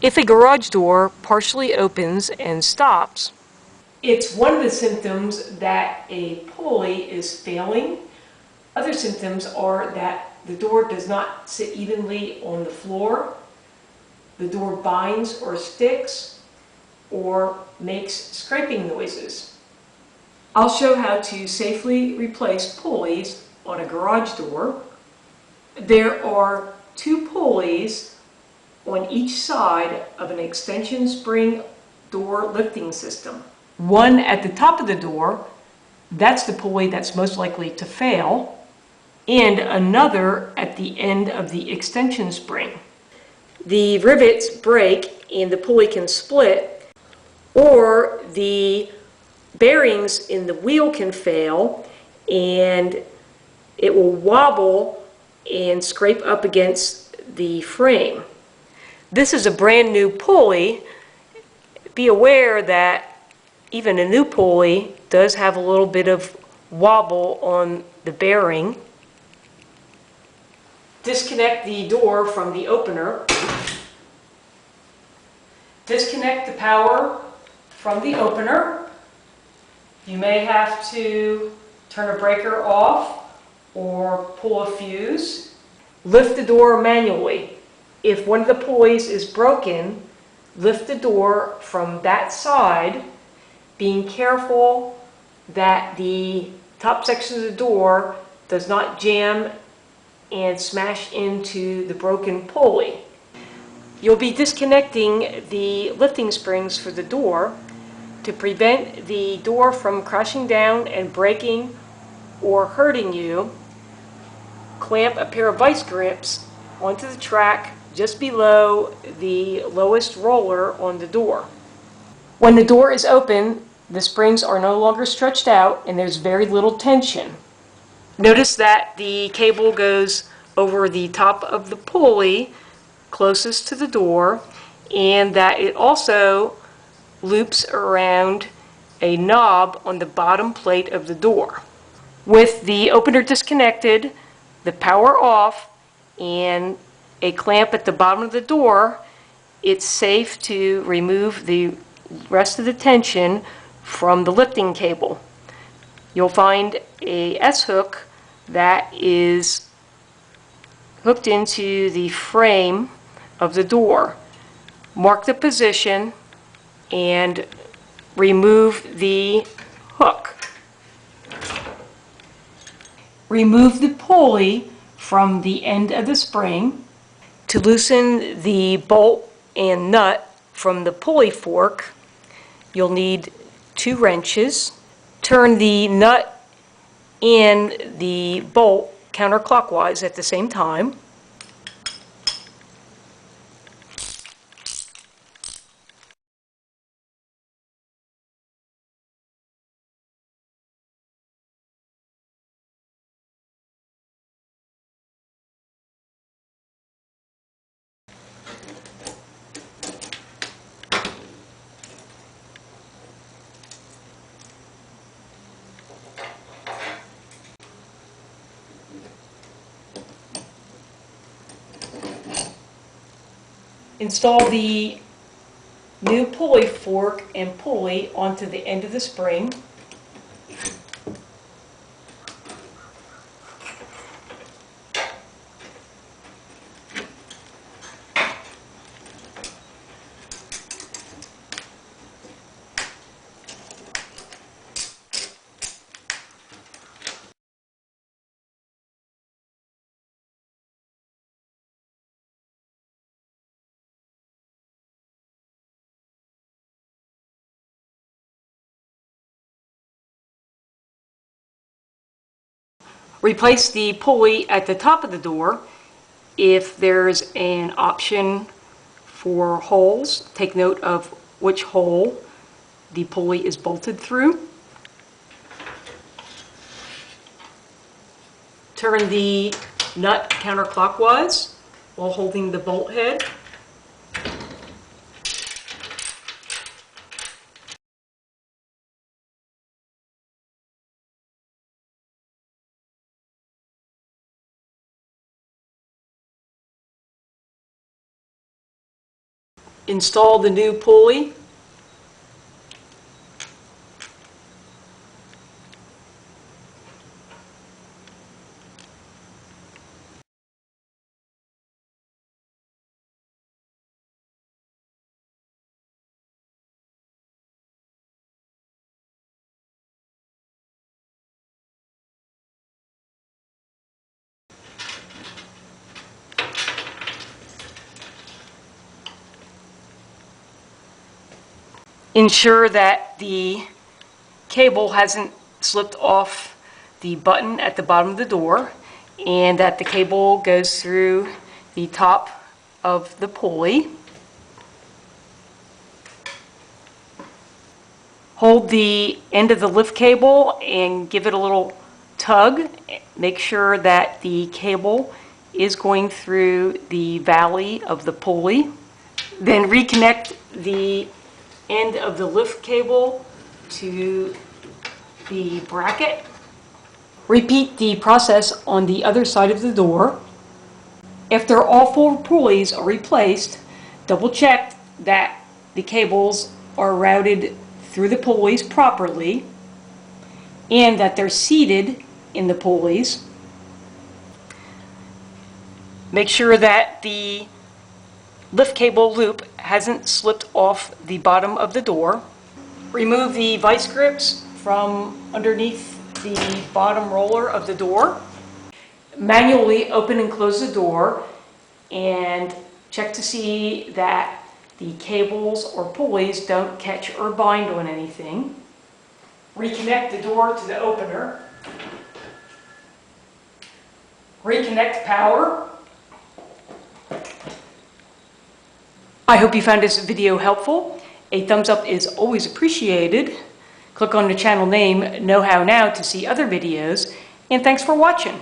If a garage door partially opens and stops, it's one of the symptoms that a pulley is failing. Other symptoms are that the door does not sit evenly on the floor, the door binds or sticks, or makes scraping noises. I'll show how to safely replace pulleys on a garage door. There are 2 pulleys on each side of an extension spring door lifting system. One at the top of the door, that's the pulley that's most likely to fail, and another at the end of the extension spring. The rivets break and the pulley can split, or the bearings in the wheel can fail and it will wobble and scrape up against the frame. This is a brand new pulley. Be aware that even a new pulley does have a little bit of wobble on the bearing. Disconnect the door from the opener. Disconnect the power from the opener. You may have to turn a breaker off or pull a fuse. Lift the door manually. If one of the pulleys is broken, lift the door from that side, being careful that the top section of the door does not jam and smash into the broken pulley. You'll be disconnecting the lifting springs for the door. To prevent the door from crashing down and breaking or hurting you, clamp a pair of vice grips onto the track just below the lowest roller on the door. When the door is open, the springs are no longer stretched out and there's very little tension. Notice that the cable goes over the top of the pulley closest to the door, and that it also loops around a knob on the bottom plate of the door. With the opener disconnected, the power off, and a clamp at the bottom of the door, it's safe to remove the rest of the tension from the lifting cable. You'll find a S-hook that is hooked into the frame of the door. Mark the position and remove the hook. Remove the pulley from the end of the spring. To loosen the bolt and nut from the pulley fork, you'll need 2 wrenches. Turn the nut and the bolt counterclockwise at the same time. Install the new pulley fork and pulley onto the end of the spring. Replace the pulley at the top of the door. If there's an option for holes, take note of which hole the pulley is bolted through. Turn the nut counterclockwise while holding the bolt head. install the new pulley. Ensure that the cable hasn't slipped off the button at the bottom of the door and that the cable goes through the top of the pulley. Hold the end of the lift cable and give it a little tug. Make sure that the cable is going through the valley of the pulley. Then reconnect the end of the lift cable to the bracket. Repeat the process on the other side of the door. After all 4 pulleys are replaced, double check that the cables are routed through the pulleys properly and that they're seated in the pulleys. Make sure that the lift cable loop hasn't slipped off the bottom of the door. Remove the vice grips from underneath the bottom roller of the door. Manually open and close the door and check to see that the cables or pulleys don't catch or bind on anything. Reconnect the door to the opener. Reconnect power. I hope you found this video helpful. A thumbs up is always appreciated. Click on the channel name Know How Now to see other videos, and thanks for watching.